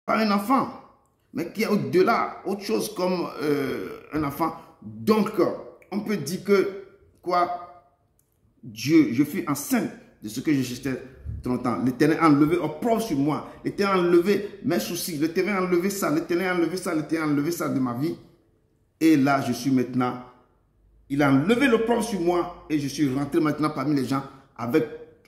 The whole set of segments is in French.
pas un enfant, mais qui est au-delà, autre chose comme un enfant. Donc, on peut dire que, quoi, Dieu, je fus enceinte de ce que je cherchais trop longtemps. L'Éternel a enlevé opprobre sur moi. L'Éternel a enlevé mes soucis. L'Éternel a enlevé ça. L'Éternel a enlevé ça. L'Éternel a enlevé ça de ma vie. Et là, je suis maintenant. Il a enlevé l'opprobre sur moi et je suis rentré maintenant parmi les gens avec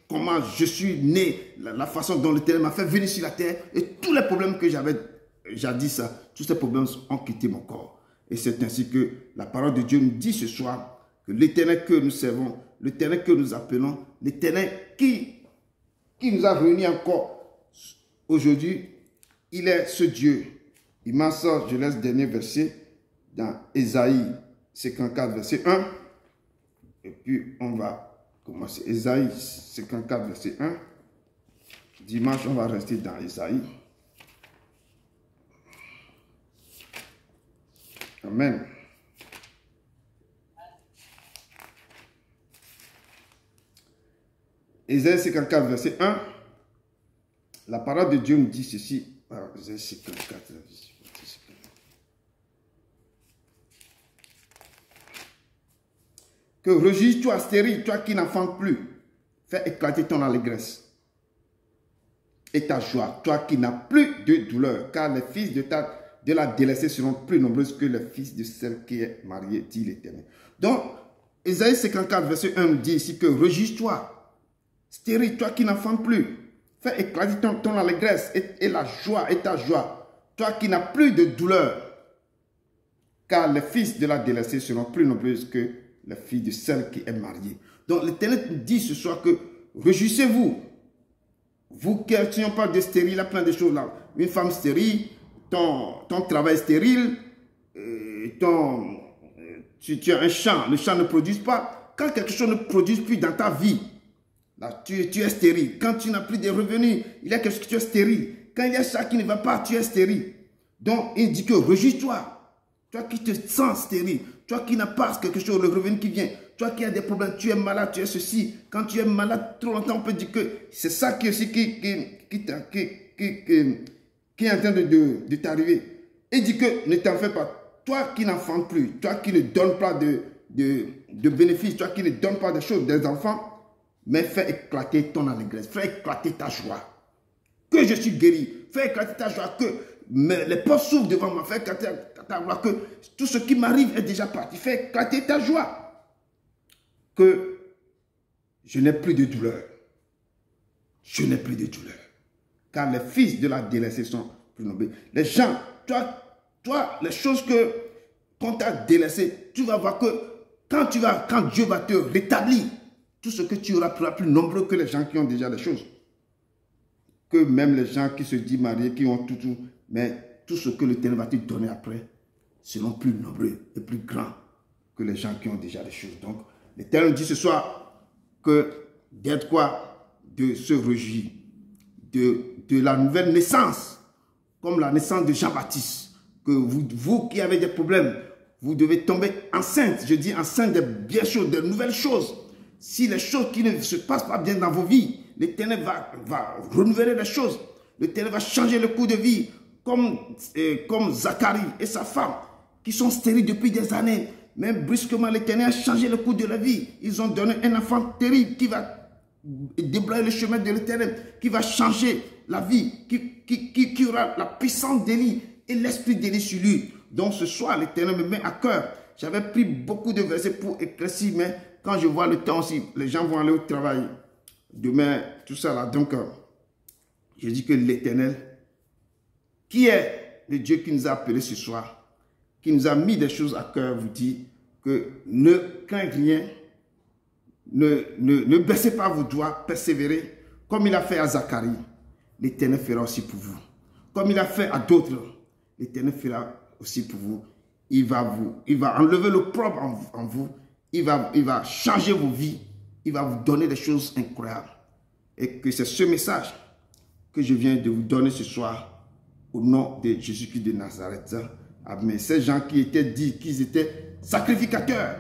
comment je suis né, la façon dont l'Éternel m'a fait venir sur la terre et tous les problèmes que j'avais jadis, tous ces problèmes ont quitté mon corps. Et c'est ainsi que la parole de Dieu nous dit ce soir que l'Éternel que nous servons, l'Éternel que nous appelons, l'Éternel qui nous a réunis encore aujourd'hui, il est ce Dieu. Il m'en sort, je laisse le dernier verset dans Ésaïe 54, verset 1. Et puis on va commencer. Ésaïe 54, verset 1. Dimanche, on va rester dans Ésaïe. Amen. Ésaïe 54, verset 1. La parole de Dieu nous dit ceci. Ésaïe 54, que rugis-toi stérile, toi qui n'enfantes plus, fais éclater ton allégresse et ta joie, toi qui n'as plus de douleur, car les fils de la délaissée seront plus nombreux que les fils de celle qui est mariée, dit l'Éternel. Donc, Ésaïe 54, verset 1 dit ici que rugis-toi, stérile, toi qui n'enfantes plus, fais éclater ton allégresse et la joie et ta joie, toi qui n'as plus de douleur, car les fils de la délaissée seront plus nombreux que les filles de celle qui est mariée. Donc l'Éternel nous dit ce soir que réjouissez-vous. Vous qui n'avez pas de stérile, il y a plein de choses là. Une femme stérile, ton travail stérile, tu as un champ, le champ ne produit pas. Quand quelque chose ne produit plus dans ta vie, là, tu es stérile. Quand tu n'as plus de revenus, il y a quelque chose que tu es stérile. Quand il y a ça qui ne va pas, tu es stérile. Donc il dit que réjouis-toi. Toi qui te sens stérile, toi qui n'as pas quelque chose, le revenu qui vient, toi qui as des problèmes, tu es malade, tu es ceci. Quand tu es malade trop longtemps, on peut dire que c'est ça qui est en train de t'arriver. Il dit que ne t'en fais pas. Toi qui n'enfantes plus, toi qui ne donnes pas de bénéfices, toi qui ne donnes pas de choses, des enfants, mais fais éclater ton allégresse, fais éclater ta joie. Que je suis guéri, fais éclater ta joie, que les portes s'ouvrent devant moi, fais éclater ta joie, que tout ce qui m'arrive est déjà parti, fais éclater ta joie. Que je n'ai plus de douleur. Je n'ai plus de douleur. Car les fils de la délaissée sont plus nombreux. Les gens, toi, les choses qu'on t'a délaissées, tu vas voir que quand Dieu va te rétablir, tout ce que tu auras sera plus nombreux que les gens qui ont déjà des choses. Que même les gens qui se disent mariés, qui ont tout, mais tout ce que l'Éternel va te donner après seront plus nombreux et plus grands que les gens qui ont déjà des choses. Donc, l'Éternel dit ce soir que d'être quoi? De se réjouir de la nouvelle naissance, comme la naissance de Jean-Baptiste. Que vous qui avez des problèmes, vous devez tomber enceinte. Je dis enceinte de bien choses, de nouvelles choses. Si les choses qui ne se passent pas bien dans vos vies, l'Éternel va renouveler les choses. L'Éternel va changer le cours de vie, comme Zacharie et sa femme, qui sont stériles depuis des années. Même brusquement, l'Éternel a changé le cours de la vie. Ils ont donné un enfant terrible qui va déblayer le chemin de l'Éternel, qui va changer la vie, qui aura la puissance d'Élie et l'esprit d'Élie sur lui. Donc ce soir, l'Éternel me met à cœur. J'avais pris beaucoup de versets pour éclaircir, mais quand je vois le temps aussi, les gens vont aller au travail. Demain, tout ça là. Donc, je dis que l'Éternel, qui est le Dieu qui nous a appelés ce soir, qui nous a mis des choses à cœur, vous dit que ne craignez rien, ne baissez pas vos doigts, persévérez, comme il a fait à Zacharie, l'Éternel fera aussi pour vous. Comme il a fait à d'autres, l'Éternel fera aussi pour vous. Il va enlever le propre en vous, il va changer vos vies, il va vous donner des choses incroyables. Et que c'est ce message que je viens de vous donner ce soir au nom de Jésus-Christ de Nazareth. Amen. Ces gens qui étaient dit qu'ils étaient sacrificateurs,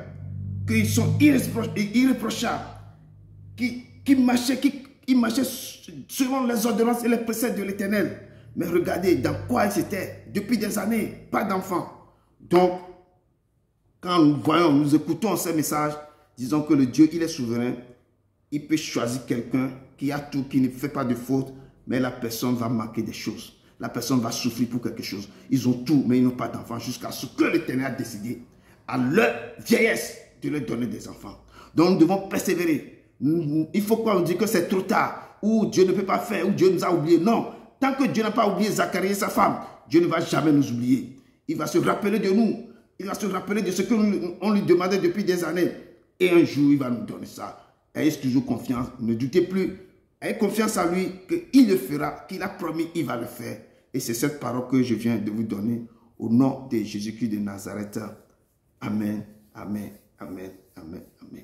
qu'ils sont irréprochables, qui marchaient selon les ordonnances et les préceptes de l'Éternel. Mais regardez dans quoi ils étaient depuis des années, pas d'enfants. Donc, quand nous voyons, nous écoutons ces messages, disons que le Dieu, il est souverain. Il peut choisir quelqu'un qui a tout, qui ne fait pas de faute, mais la personne va marquer des choses. La personne va souffrir pour quelque chose. Ils ont tout, mais ils n'ont pas d'enfants jusqu'à ce que l'Éternel a décidé, à leur vieillesse, de leur donner des enfants. Donc, nous devons persévérer. Il faut pas nous dire que c'est trop tard, ou Dieu ne peut pas faire, ou Dieu nous a oubliés. Non, tant que Dieu n'a pas oublié Zacharie et sa femme, Dieu ne va jamais nous oublier. Il va se rappeler de nous. Il va se rappeler de ce qu'on lui demandait depuis des années. Et un jour, il va nous donner ça. Ayez toujours confiance, ne doutez plus. Ayez confiance en lui, qu'il le fera, qu'il a promis, il va le faire. Et c'est cette parole que je viens de vous donner au nom de Jésus-Christ de Nazareth. Amen, amen, amen, amen, amen.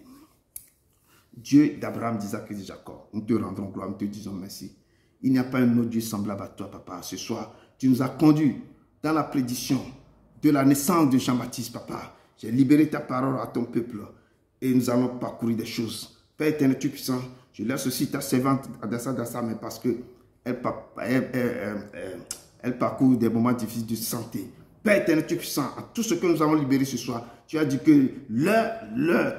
Dieu d'Abraham, d'Isaac et de Jacob, nous te rendons gloire, nous te disons merci. Il n'y a pas un autre Dieu semblable à toi, papa. Ce soir, tu nous as conduits dans la prédiction de la naissance de Jean-Baptiste, papa. J'ai libéré ta parole à ton peuple et nous allons parcourir des choses. Père éternel, tu es puissant, je laisse aussi ta servante dans sa main parce que elle parcourt des moments difficiles de santé. Père éternel, tu es puissant, à tout ce que nous avons libéré ce soir, tu as dit que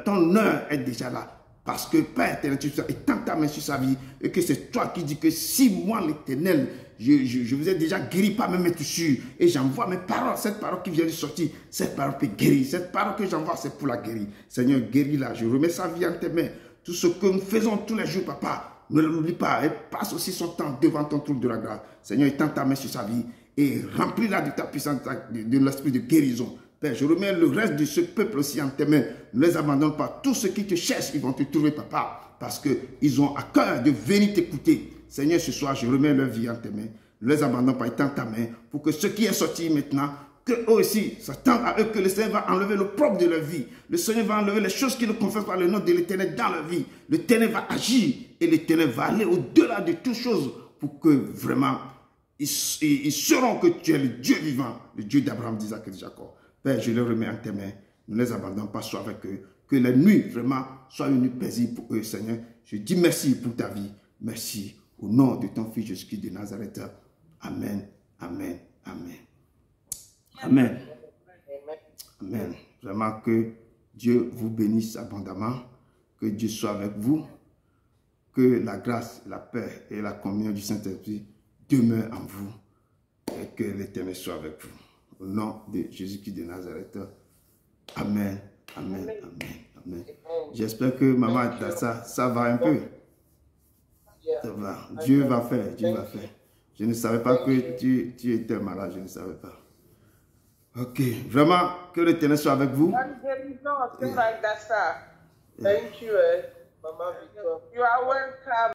ton heure est déjà là. Parce que Père éternel, tu es puissant, étends ta main sur sa vie et que c'est toi qui dis que si moi l'éternel, je vous ai déjà guéri par mes touchures et j'envoie mes paroles, cette parole qui vient de sortir, cette parole peut guérir, cette parole que j'envoie c'est pour la guérir. Seigneur, guéris-la, je remets sa vie en tes mains. Tout ce que nous faisons tous les jours, papa, ne l'oublie pas. Elle passe aussi son temps devant ton trône de la grâce. Seigneur, étends ta main sur sa vie et remplis-la de ta puissance, de l'esprit de guérison. Père, je remets le reste de ce peuple aussi en tes mains. Ne les abandonne pas. Tous ceux qui te cherchent, ils vont te trouver, papa, parce qu'ils ont à cœur de venir t'écouter. Seigneur, ce soir, je remets leur vie en tes mains. Ne les abandonne pas, étends ta main pour que ce qui est sorti maintenant, que eux aussi s'attendent à eux, que le Seigneur va enlever le propre de leur vie. Le Seigneur va enlever les choses qui ne confessent pas le nom de l'Éternel dans leur vie. L'Éternel va agir et l'Éternel va aller au-delà de toutes choses pour que vraiment ils sauront que tu es le Dieu vivant, le Dieu d'Abraham, d'Isaac et de Jacob. Père, je les remets en tes mains. Ne les abandonne pas, sois avec eux. Que la nuit vraiment soit une nuit paisible pour eux, Seigneur. Je dis merci pour ta vie. Merci au nom de ton Fils Jésus-Christ de Nazareth. Amen, amen, amen. Amen. Amen. Vraiment que Dieu vous bénisse abondamment. Que Dieu soit avec vous. Que la grâce, la paix et la communion du Saint-Esprit demeurent en vous. Et que l'Éternel soit avec vous. Au nom de Jésus-Christ de Nazareth. Amen. Amen. Amen. Amen. J'espère que maman, ça va un peu. Ça va. Dieu va faire. Dieu va faire. Je ne savais pas que tu étais malade. Je ne savais pas. Ok, vraiment, que l'Éternel soit avec vous. Thank you, Mama Victor. You are welcome.